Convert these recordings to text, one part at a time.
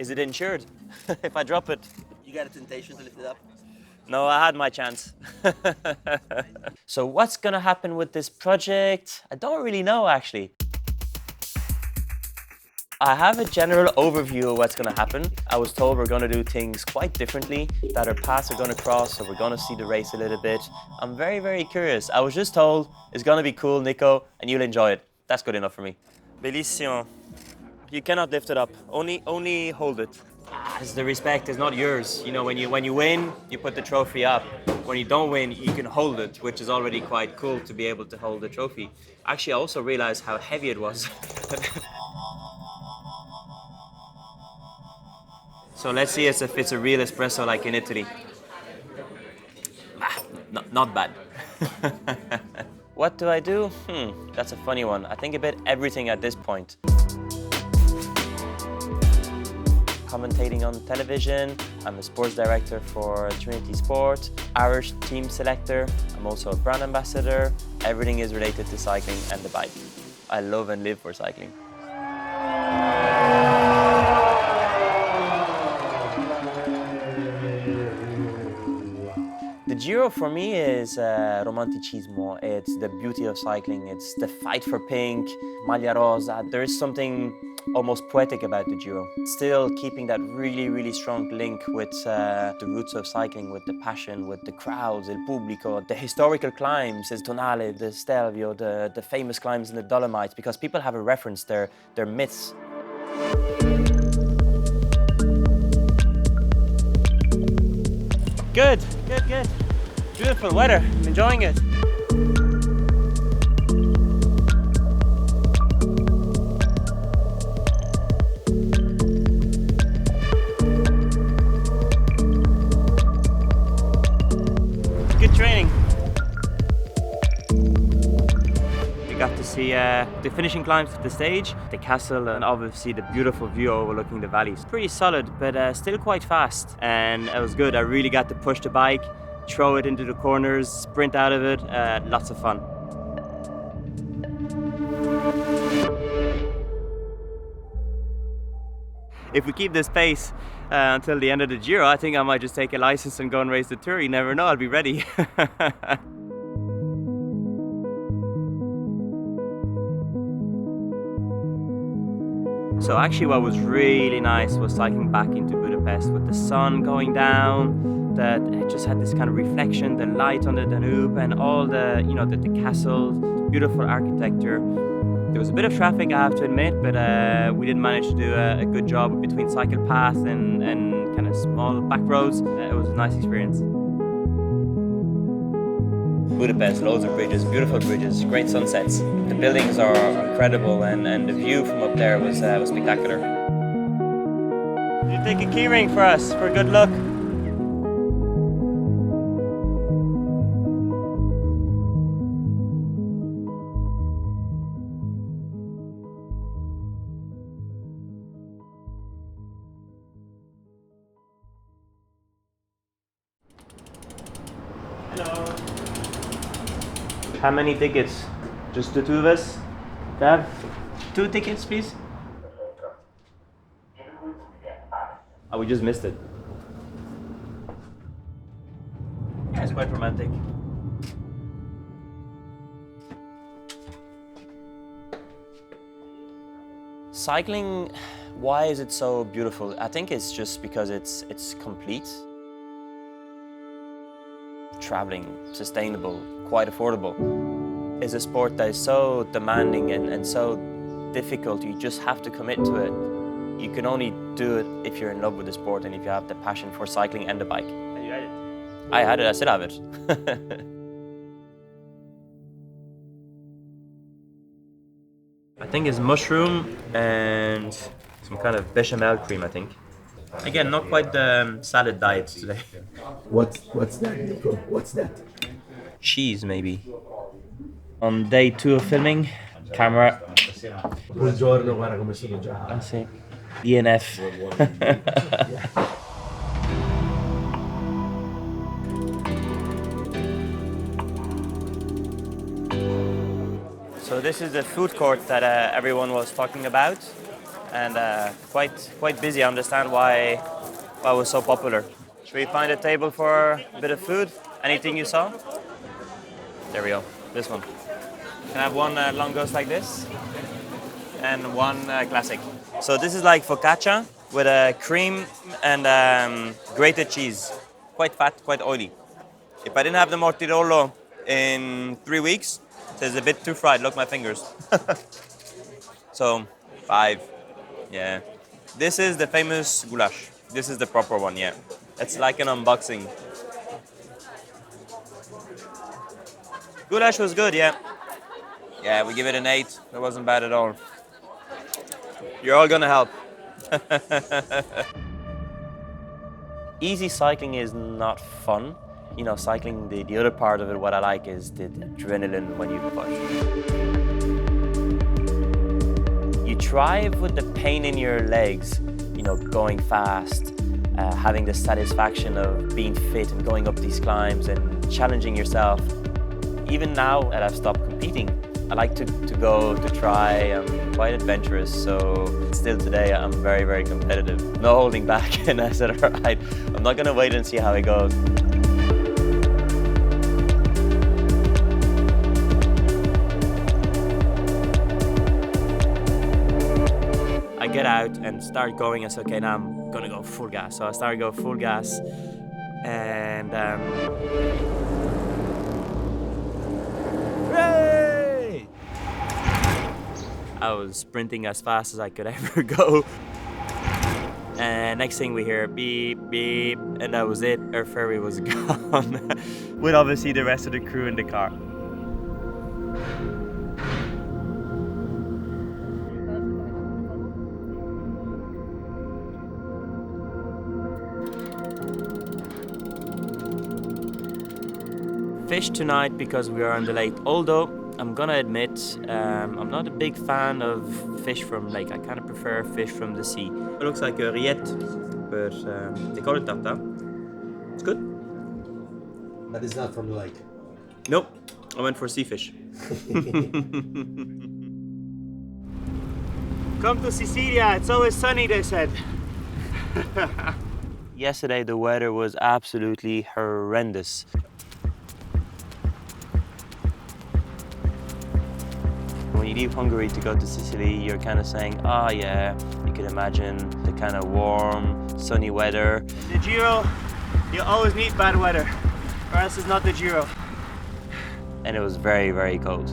Is it insured if I drop it? You got a temptation to lift it up? No, I had my chance. So what's gonna happen with this project? I don't really know, actually. I have a general overview of what's going to happen. I was told we're going to do things quite differently, that our paths are going to cross, so we're going to see the race a little bit. I'm very, very curious. I was just told it's going to be cool, Nico, and you'll enjoy it. That's good enough for me. Bellissimo. You cannot lift it up. Only hold it. It's the respect is not yours. You know, when you win, you put the trophy up. When you don't win, you can hold it, which is already quite cool to be able to hold the trophy. Actually, I also realized how heavy it was. So let's see if it's a real espresso like in Italy. Not bad. What do I do? That's a funny one. I think a bit everything at this point. Commentating on television. I'm a sports director for Trinity Sport, Irish team selector. I'm also a brand ambassador. Everything is related to cycling and the bike. I love and live for cycling. The Giro for me is romanticismo. It's the beauty of cycling. It's the fight for pink, maglia rosa. There is something almost poetic about the Giro. Still keeping that really, really strong link with the roots of cycling, with the passion, with the crowds, il pubblico, the historical climbs, the Tonale, the Stelvio, the famous climbs in the Dolomites, because people have a reference, they're myths. Good. Beautiful weather, enjoying it. Good training. We got to see the finishing climbs to the stage, the castle, and obviously the beautiful view overlooking the valleys. Pretty solid, but still quite fast. And it was good. I really got to push the bike, throw it into the corners, sprint out of it. Lots of fun. If we keep this pace until the end of the Giro, I think I might just take a license and go and race the Tour. You never know, I'll be ready. So actually what was really nice was cycling back into Budapest with the sun going down, that it just had this kind of reflection, the light on the Danube and all the, the castles, beautiful architecture. There was a bit of traffic, I have to admit, but we did manage to do a good job between cycle paths and kind of small back roads. It was a nice experience. Budapest, loads of bridges, beautiful bridges, great sunsets. The buildings are incredible, and the view from up there was spectacular. You take a key ring for us for good luck. Hello. How many tickets? Just the two of us? Dad? 2 tickets, please? Oh, we just missed it. Yeah, it's quite romantic. Cycling, why is it so beautiful? I think it's just because it's complete. Traveling, sustainable, quite affordable. It's a sport that is so demanding and so difficult. You just have to commit to it. You can only do it if you're in love with the sport and if you have the passion for cycling and the bike. You had it? I had it, I still have it. I think it's mushroom and some kind of bechamel cream, I think. Again, not quite the salad diet today. What's that, Nico? What's that? Cheese, maybe. On day 2 of filming, camera. Buongiorno, guarda come sono già. Ah, sì. ENF. So this is the food court that everyone was talking about. and quite busy. I understand why it was so popular. Should we find a table for a bit of food? Anything you saw? There we go. This one. Can I have one long ghost like this? And one classic. So this is like focaccia with cream and grated cheese. Quite fat, quite oily. If I didn't have the Mortirolo in 3 weeks, it's a bit too fried. Look, my fingers. So, 5. Yeah. This is the famous goulash. This is the proper one, yeah. It's like an unboxing. Goulash was good, yeah. Yeah, we give it an 8. It wasn't bad at all. You're all gonna help. Easy cycling is not fun. You know, cycling, the other part of it, what I like is the adrenaline when you push. You thrive with the pain in your legs, you know, going fast, having the satisfaction of being fit and going up these climbs and challenging yourself. Even now that I've stopped competing, I like to go to try. I'm quite adventurous, so still today I'm very, very competitive. No holding back, and I said, all right, I'm not gonna wait and see how it goes. I get out and start going. I said, okay, now I'm gonna go full gas. So I started going full gas, and hooray! I was sprinting as fast as I could ever go. And next thing we hear beep, beep, and that was it. Our ferry was gone, with obviously the rest of the crew in the car. Fish tonight because we are on the lake, although I'm gonna admit I'm not a big fan of fish from lake. I kind of prefer fish from the sea. It looks like a rillette, but they call it tartare. It's good. That is not from the lake. Nope, I went for sea fish. Come to Sicily, it's always sunny, they said. Yesterday the weather was absolutely horrendous. When you leave Hungary to go to Sicily, you're kind of saying, oh yeah, you can imagine the kind of warm, sunny weather. The Giro, you always need bad weather, or else it's not the Giro. And it was very, very cold.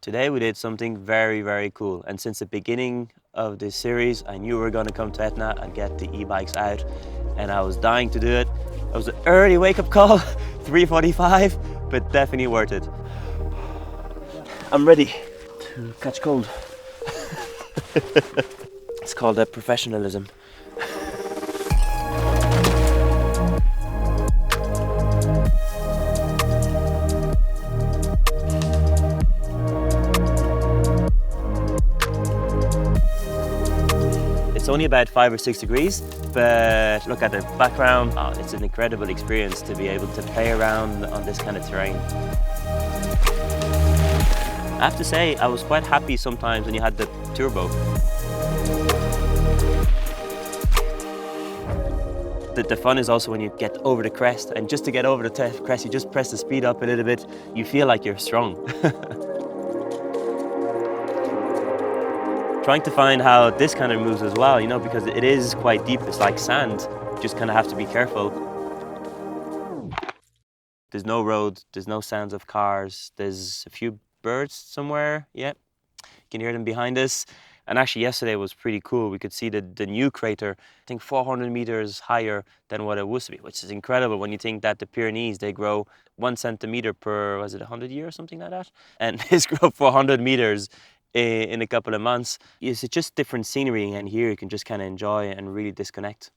Today we did something very, very cool. And since the beginning of this series, I knew we were gonna come to Etna and get the e-bikes out. And I was dying to do it. It was an early wake-up call, 3:45, but definitely worth it. I'm ready to catch cold. It's called professionalism. It's only about 5 or 6 degrees, but look at the background. Oh, it's an incredible experience to be able to play around on this kind of terrain. I have to say, I was quite happy sometimes when you had the turbo. The fun is also when you get over the crest, and just to get over the crest, you just press the speed up a little bit. You feel like you're strong. Trying to find how this kind of moves as well, you know, because it is quite deep. It's like sand. You just kind of have to be careful. There's no road, there's no sounds of cars. There's a few birds somewhere, yeah. You can hear them behind us. And actually yesterday was pretty cool. We could see the new crater, I think 400 meters higher than what it used to be, which is incredible when you think that the Pyrenees, they grow 1 centimeter per, was it 100 years or something like that? And this grew 400 meters in a couple of months. It's just different scenery, and here you can just kind of enjoy and really disconnect.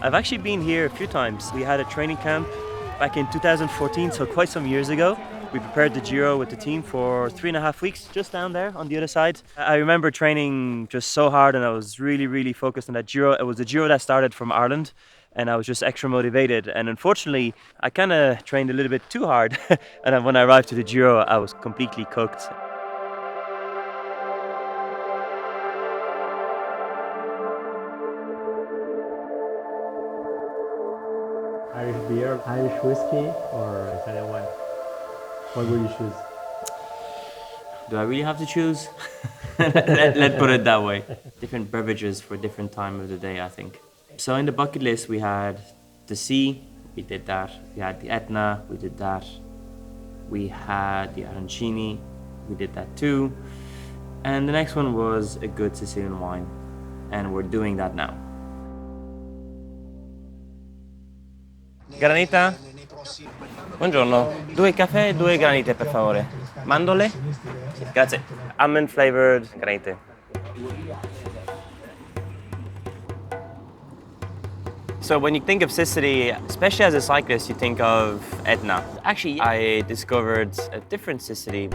I've actually been here a few times. We had a training camp back in 2014, so quite some years ago. We prepared the Giro with the team for 3.5 weeks, just down there on the other side. I remember training just so hard, and I was really, really focused on that Giro. It was a Giro that started from Ireland, and I was just extra motivated. And unfortunately, I kind of trained a little bit too hard. And then when I arrived to the Giro, I was completely cooked. Irish beer, Irish whiskey, or Italian wine? What would you choose? Do I really have to choose? Let's put it that way. Different beverages for different time of the day, I think. So in the bucket list, we had the sea, we did that. We had the Etna, we did that. We had the arancini, we did that too. And the next one was a good Sicilian wine, and we're doing that now. Granita? Buongiorno. 2 caffè e 2 granite, per favore. Mandorle? Sì, grazie. Almond flavored granite. So when you think of Sicily, especially as a cyclist, you think of Etna. Actually, I discovered a different Sicily.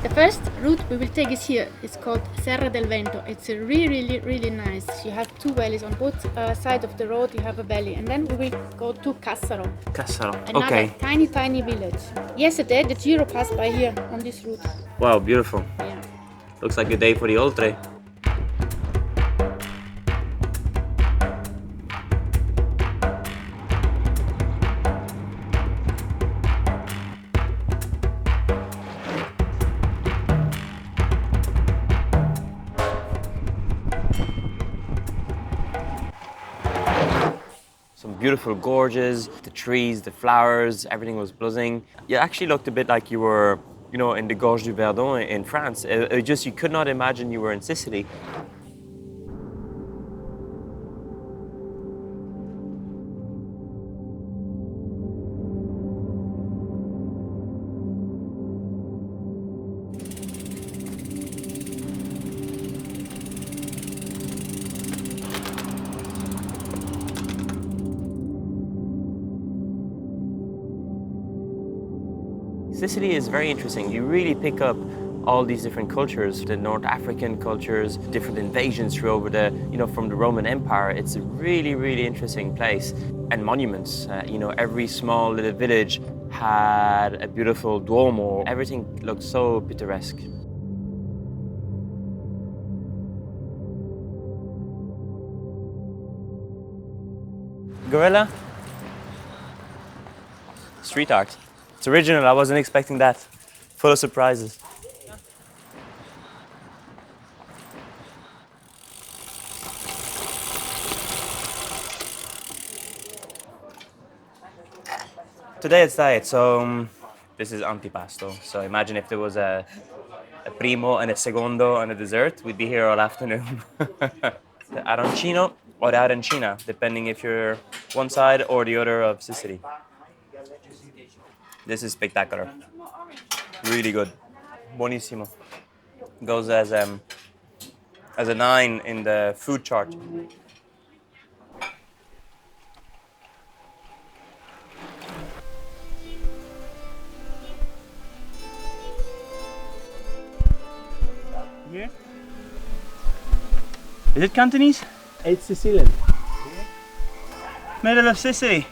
The first route we will take is here. It's called Serra del Vento. It's really nice. You have 2 valleys on both sides of the road. You have a valley, and then we will go to Cassaro. Cassaro. Another Okay. tiny village. Yesterday the Giro passed by here on this route. Wow, beautiful. Yeah. Looks like a day for the Oltre. Some beautiful gorges, the trees, the flowers, everything was buzzing. You actually looked a bit like you were, in the Gorge du Verdon in France. It just, you could not imagine you were in Sicily. Sicily is very interesting. You really pick up all these different cultures, the North African cultures, different invasions through over the, from the Roman Empire. It's a really interesting place. And monuments, every small little village had a beautiful Duomo. Everything looked so picturesque. Gorilla? Street art. It's original, I wasn't expecting that. Full of surprises. Today it's diet, so this is antipasto. So imagine if there was a primo and a secondo and a dessert, we'd be here all afternoon. The arancino or the arancina, depending if you're one side or the other of Sicily. This is spectacular. Really good. Buonissimo. Goes as a 9 in the food chart. Here? Is it Cantonese? It's Sicilian. Middle of Sicily.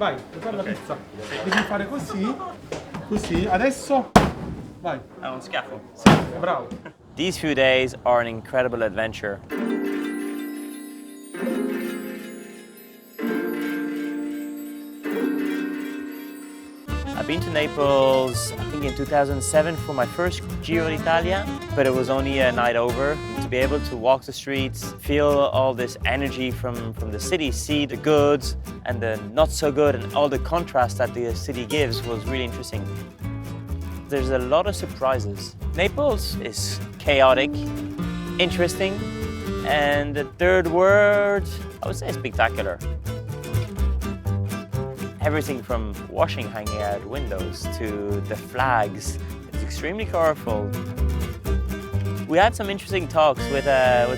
Vai, puoi fare la pizza. Devi fare così, così. Adesso, vai. Oh, on scaffold. Sì, bravo. These few days are an incredible adventure. I've been to Naples, I think in 2007 for my first Giro d'Italia, but it was only a night over. To be able to walk the streets, feel all this energy from the city, see the good and the not so good and all the contrast that the city gives was really interesting. There's a lot of surprises. Naples is chaotic, interesting, and the third word, I would say spectacular. Everything from washing hanging out windows to the flags, it's extremely colorful. We had some interesting talks with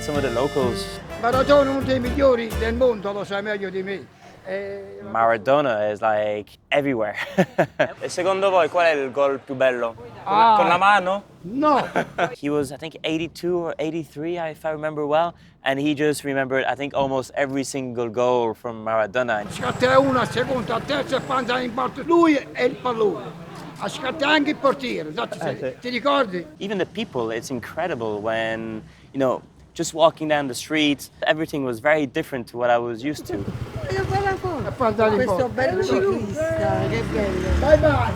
some of the locals. Maradona è uno dei migliori del mondo, lo sai meglio di me. Maradona is like everywhere. E secondo voi qual è il gol più bello? Con la mano? No! He was, I think, 82 or 83, if I remember well, and he just remembered, I think, almost every single goal from Maradona. Scatta una, a seconda, a terza e quando in parte lui e il pallone. A scatta anche il portiere, ti ricordi? Even the people, it's incredible when, you know, just walking down the street, everything was very different to what I was used to. Questo bello ciclista, che bello. Bye bye!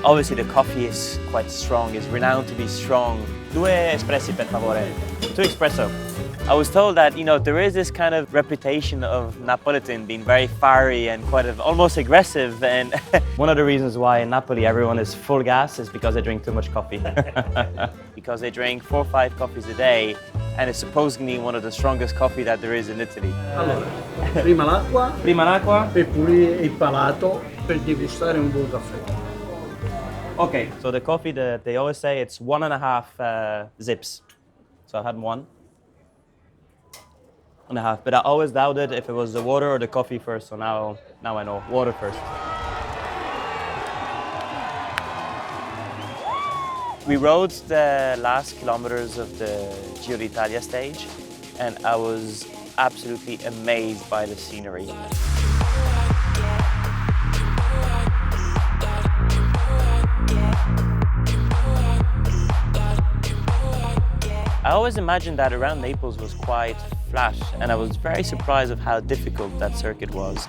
Obviously, the coffee is quite strong, it's renowned to be strong. 2 espressi, per favore. 2 espresso. I was told that, you know, there is this kind of reputation of Napolitan being very fiery and quite almost aggressive. And one of the reasons why in Napoli everyone is full gas is because they drink too much coffee. Because they drink 4 or 5 coffees a day, and it's supposedly one of the strongest coffee that there is in Italy. Allora, prima l'acqua. Prima l'acqua. Per pulire il palato, per degustare un buon caffè. Okay, so the coffee, they always say it's 1.5 zips. So I had 1.5, but I always doubted if it was the water or the coffee first, so now I know, water first. We rode the last kilometers of the Giro d'Italia stage, and I was absolutely amazed by the scenery. I always imagined that around Naples was quite flat, and I was very surprised of how difficult that circuit was.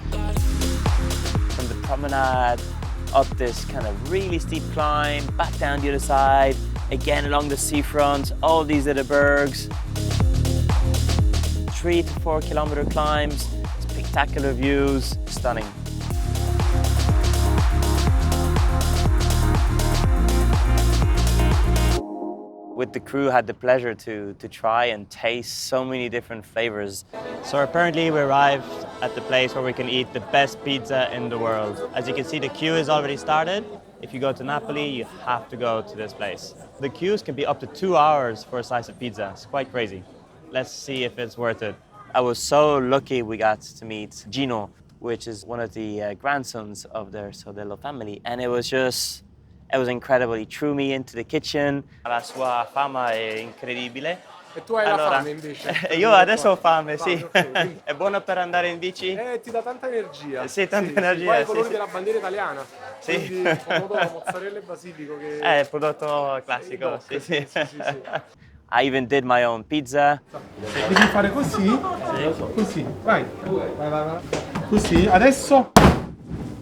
From the promenade, up this kind of really steep climb, back down the other side, again along the seafront, all these little bergs. 3 to 4 kilometer climbs, spectacular views, stunning. With the crew, had the pleasure to try and taste so many different flavors. So apparently we arrived at the place where we can eat the best pizza in the world. As you can see, the queue is already started. If you go to Napoli, you have to go to this place. The queues can be up to 2 hours for a slice of pizza. It's quite crazy. Let's see if it's worth it. I was so lucky we got to meet Gino, which is one of the grandsons of their Sodello family, and it was incredible. He threw me into the kitchen. La sua fama è incredibile. E tu hai la fame invece? Io adesso ho fame, sì. Okay. È buono per andare in bici? Ti dà tanta energia. Sì, tanta energia. Poi i sì, colori sì. della bandiera italiana. Sì. Quindi pomodoro, mozzarella e basilico che... È il prodotto classico, sì, sì. sì. I even did my own pizza. Devi fare così? Sì. Così, vai. Vai. Così, adesso...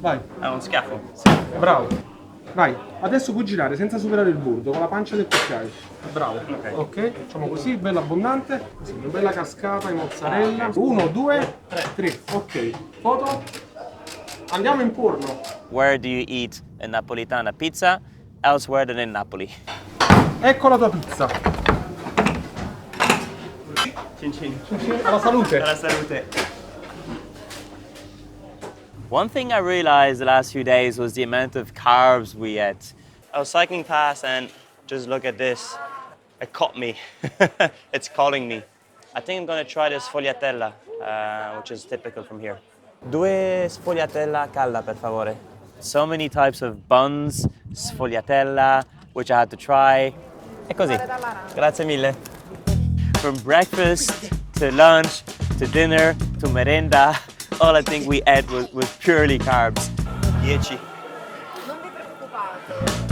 Vai. È un schiaffo. Sì, bravo. Vai, adesso puoi girare senza superare il bordo, con la pancia del cucchiaio. Bravo. Ok, facciamo così, bello abbondante. Così, una bella cascata di mozzarella. 1, 2, 3. Ok, foto. Andiamo in forno. Where do you eat a napolitana pizza elsewhere than in Napoli? Ecco la tua pizza. Cin cin. Alla salute. Alla salute. One thing I realized the last few days was the amount of carbs we ate. I was cycling past and just look at this. It caught me. It's calling me. I think I'm gonna try this sfogliatella, which is typical from here. 2 sfogliatella calda, per favore. So many types of buns, sfogliatella, which I had to try. E così. Grazie mille. From breakfast to lunch to dinner to merenda, all I think we ate was purely carbs. 10. Non vi preoccupate.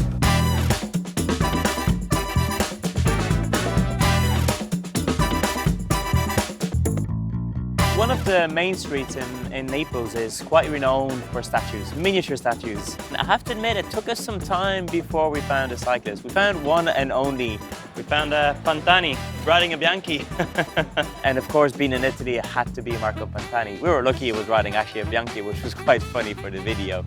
One of the main streets in Naples is quite renowned for statues, miniature statues. And I have to admit, it took us some time before we found a cyclist. We found one and only. We found Pantani riding a Bianchi. And of course, being in Italy, it had to be Marco Pantani. We were lucky he was riding actually a Bianchi, which was quite funny for the video.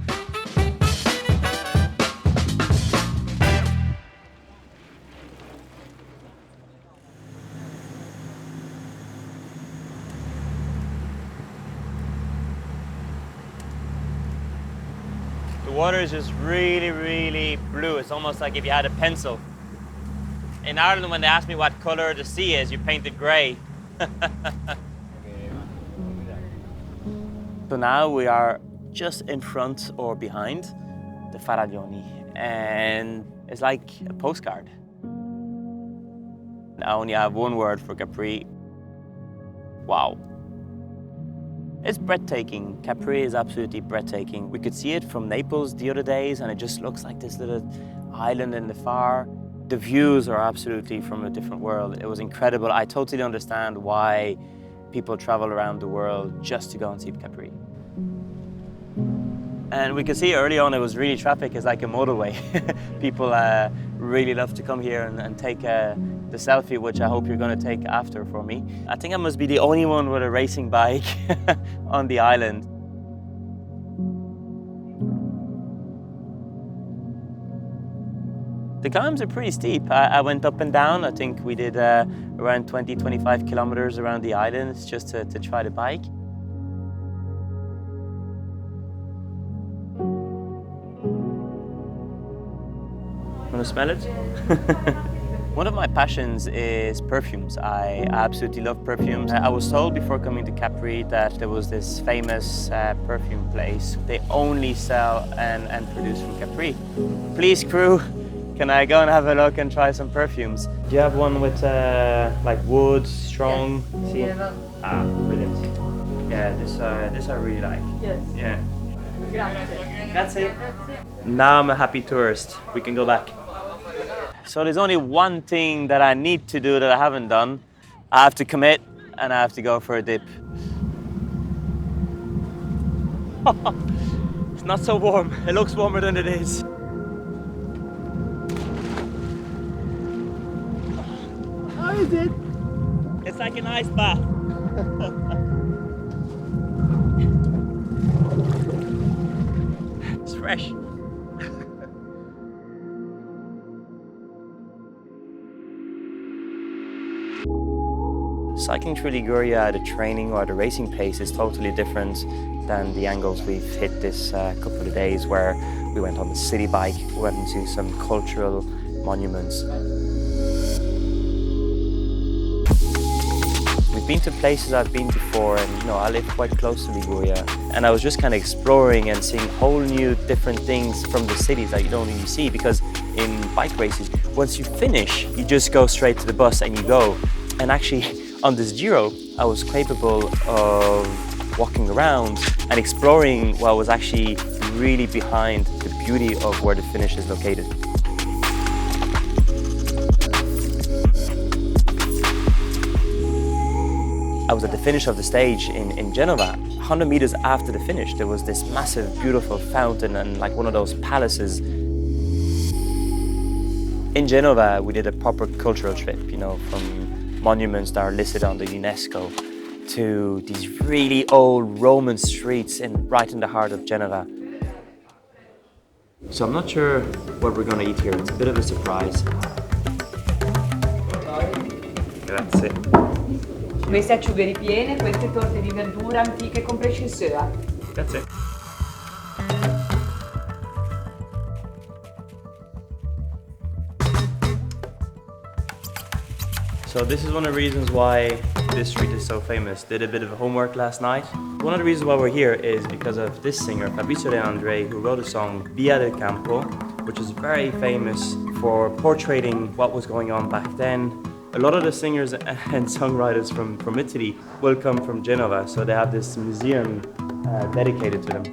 The water is just really, really blue. It's almost like if you had a pencil. In Ireland, when they ask me what color the sea is, you paint it gray. So now we are just in front or behind the Faraglioni, and it's like a postcard. I only have one word for Capri. Wow. It's breathtaking. Capri is absolutely breathtaking. We could see it from Naples the other days, and it just looks like this little island in the far. The views are absolutely from a different world. It was incredible. I totally understand why people travel around the world just to go and see Capri. And we could see early on it was really traffic. It's like a motorway. People really love to come here and take the selfie, which I hope you're going to take after for me. I think I must be the only one with a racing bike on the island. The climbs are pretty steep. I went up and down. I think we did around 20-25 kilometers around the island just to try the bike. Want to smell it? One of my passions is perfumes. I absolutely love perfumes. I was told before coming to Capri that there was this famous perfume place. They only sell and produce from Capri. Please, crew, can I go and have a look and try some perfumes? Do you have one with like wood, strong? Yes. See? Ah, brilliant. Yeah, this I really like. Yes. Yeah. Grazie. That's it. Now I'm a happy tourist. We can go back. So there's only one thing that I need to do that I haven't done. I have to commit and I have to go for a dip. It's not so warm. It looks warmer than it is. How is it? It's like an ice bath. It's fresh. Cycling through Liguria, the training or the racing pace is totally different than the angles we've hit this couple of days, where we went on the city bike, we went into some cultural monuments. We've been to places I've been before, and you know, I live quite close to Liguria, and I was just kind of exploring and seeing whole new different things from the cities that you don't really see, because in bike races, once you finish, you just go straight to the bus and you go. And actually, on this Giro, I was capable of walking around and exploring what was actually really behind the beauty of where the finish is located. I was at the finish of the stage in Genoa. 100 meters after the finish, there was this massive, beautiful fountain and like one of those palaces. In Genoa, we did a proper cultural trip, you know, from monuments that are listed on the UNESCO to these really old Roman streets right in the heart of Genoa. So I'm not sure what we're going to eat here. It's a bit of a surprise. Grazie. Queste acciughe ripiene, queste torte di verdura antiche con précioseur. Grazie. So this is one of the reasons why this street is so famous. Did a bit of homework last night. One of the reasons why we're here is because of this singer, Fabrizio De André, who wrote a song, Via del Campo, which is very famous for portraying what was going on back then. A lot of the singers and songwriters from Italy will come from Genoa, so they have this museum dedicated to them.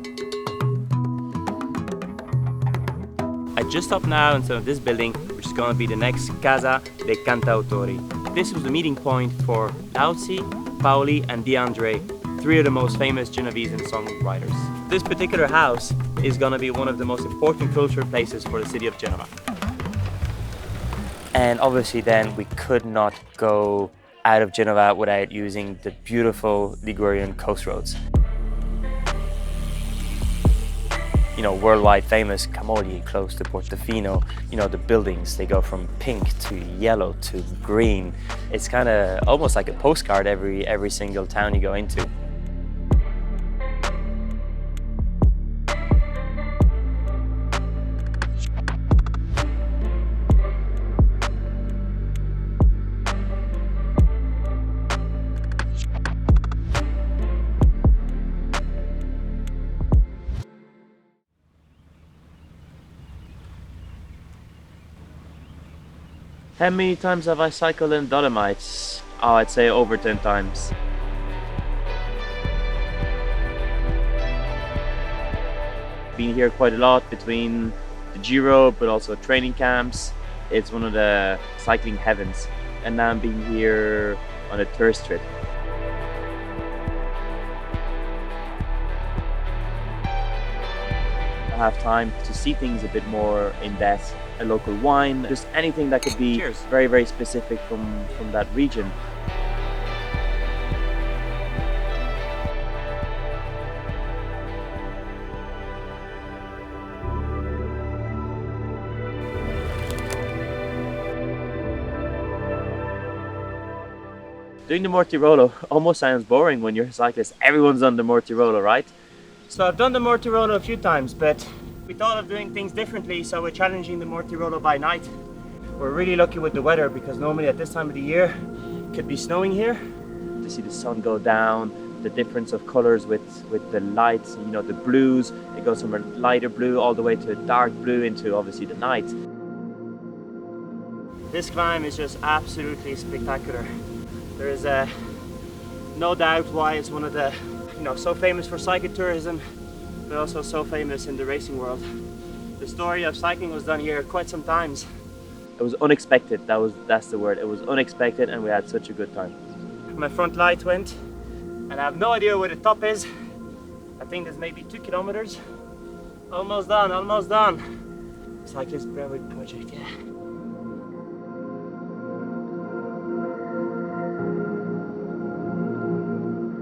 I just stopped now in front of this building, which is going to be the next Casa dei Cantautori. This was the meeting point for Lausi, Paoli and De André. three of the most famous Genovese songwriters. This particular house is going to be one of the most important cultural places for the city of Genoa. And obviously then we could not go out of Genoa without using the beautiful Ligurian coast roads. You know, worldwide famous Camogli close to Portofino. You know, the buildings, they go from pink to yellow to green. It's kind of almost like a postcard every single town you go into. How many times have I cycled in Dolomites? Oh, I'd say over 10 times. Been here quite a lot between the Giro, but also training camps. It's one of the cycling heavens. And now I'm being here on a tourist trip. I have time to see things a bit more in depth. A local wine, just anything that could be very, very specific from that region. Doing the Mortirolo almost sounds boring when you're a cyclist. Everyone's on the Mortirolo, right? So I've done the Mortirolo a few times, but we thought of doing things differently, so we're challenging the Mortirolo by night. We're really lucky with the weather because normally at this time of the year it could be snowing here. To see the sun go down, the difference of colors with the lights, you know, the blues, it goes from a lighter blue all the way to a dark blue into obviously the night. This climb is just absolutely spectacular. There is no doubt why it's one of the, you know, so famous for cyclotourism, but also so famous in the racing world. The story of cycling was done here quite some times. It was unexpected, that's the word. It was unexpected and we had such a good time. My front light went and I have no idea where the top is. I think there's maybe 2 kilometers. Almost done, almost done. Cyclist Brewery project, yeah.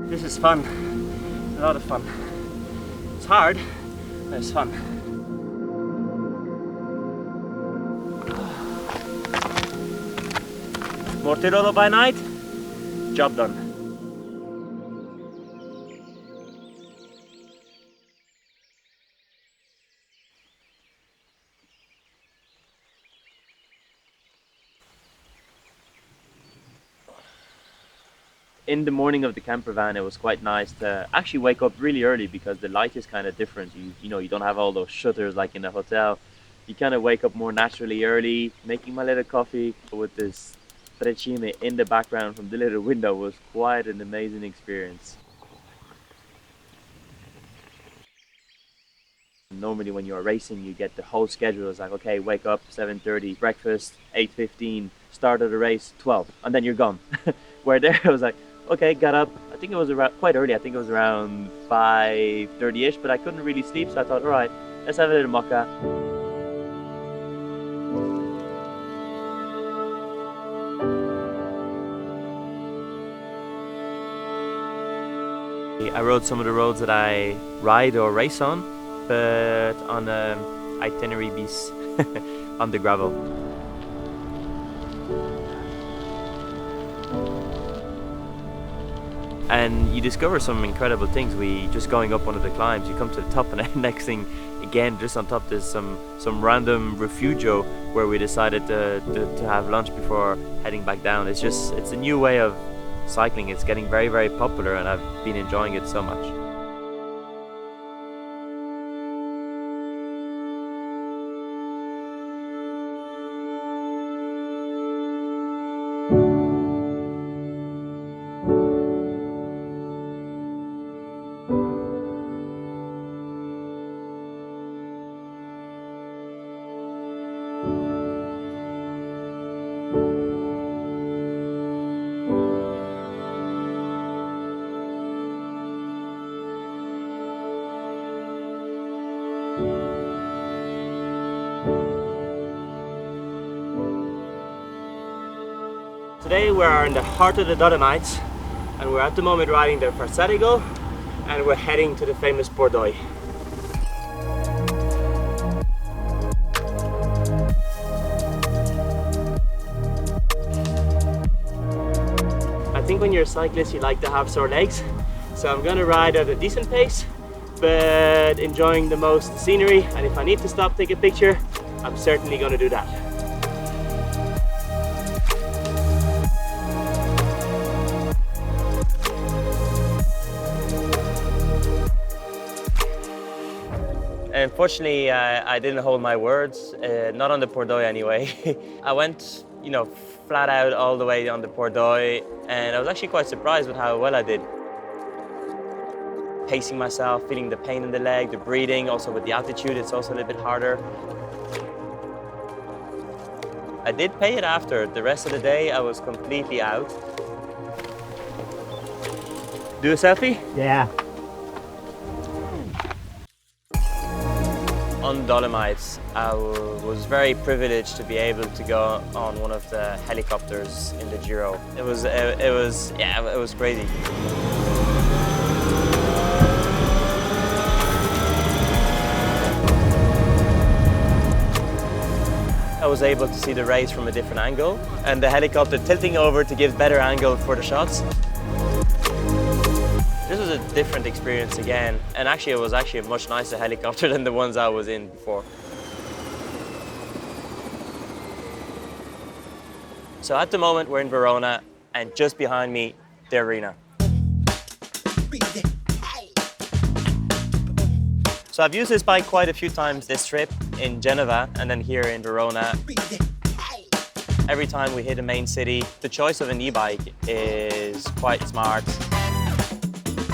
This is fun, a lot of fun. It's hard, but it's fun. Mortirolo by night, job done. In the morning of the camper van, it was quite nice to actually wake up really early because the light is kind of different. You know, you don't have all those shutters like in a hotel. You kind of wake up more naturally early. Making my little coffee with this trecime in the background from the little window was quite an amazing experience. Normally when you're racing, you get the whole schedule. It's like, okay, wake up 7:30, breakfast 8:15, start of the race 12, and then you're gone. Where there I was like, okay, got up. I think it was around quite early. I think it was around 5:30ish, but I couldn't really sleep, so I thought, all right, let's have a little mocha. I rode some of the roads that I ride or race on, but on itinerary bis on the gravel. And you discover some incredible things. We just going up one of the climbs, you come to the top, and then next thing, again, just on top, there's some random refugio where we decided to have lunch before heading back down. It's a new way of cycling. It's getting very, very popular, and I've been enjoying it so much. Today we're in the heart of the Dolomites and we're at the moment riding the Farsarigo and we're heading to the famous Bordeaux. I think when you're a cyclist you like to have sore legs, so I'm going to ride at a decent pace but enjoying the most scenery, and if I need to stop take a picture I'm certainly going to do that. Unfortunately, I didn't hold my words, not on the Bordeaux anyway. I went, flat out all the way on the Bordeaux, and I was actually quite surprised with how well I did. Pacing myself, feeling the pain in the leg, the breathing, also with the altitude, it's also a little bit harder. I did pay it after. The rest of the day, I was completely out. Do a selfie? Yeah. On Dolomites, I was very privileged to be able to go on one of the helicopters in the Giro. It was crazy. I was able to see the race from a different angle, and the helicopter tilting over to give better angle for the shots. This was a different experience again, and actually it was actually a much nicer helicopter than the ones I was in before. So at the moment we're in Verona, and just behind me, the arena. So I've used this bike quite a few times this trip in Genoa and then here in Verona. Every time we hit a main city, the choice of an e-bike is quite smart.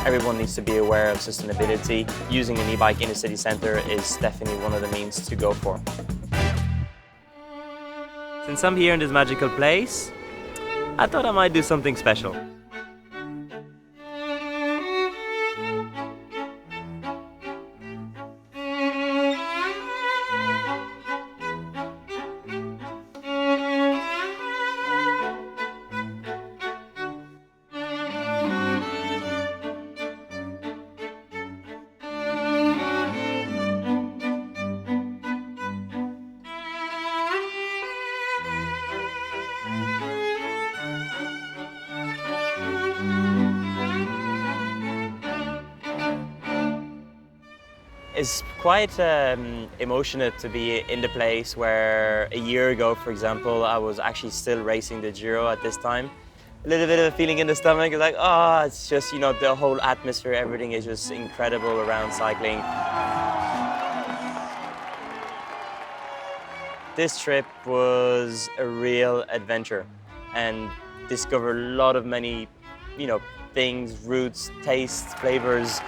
Everyone needs to be aware of sustainability. Using an e-bike in a city centre is definitely one of the means to go for. Since I'm here in this magical place, I thought I might do something special. It's quite emotional to be in the place where a year ago, for example, I was actually still racing the Giro at this time. A little bit of a feeling in the stomach, like, oh, it's just, the whole atmosphere, everything is just incredible around cycling. This trip was a real adventure and discovered a lot of many, things, routes, tastes, flavors.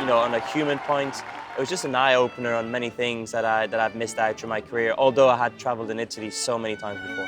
On a human point, it was just an eye-opener on many things that I've missed out through my career, although I had traveled in Italy so many times before.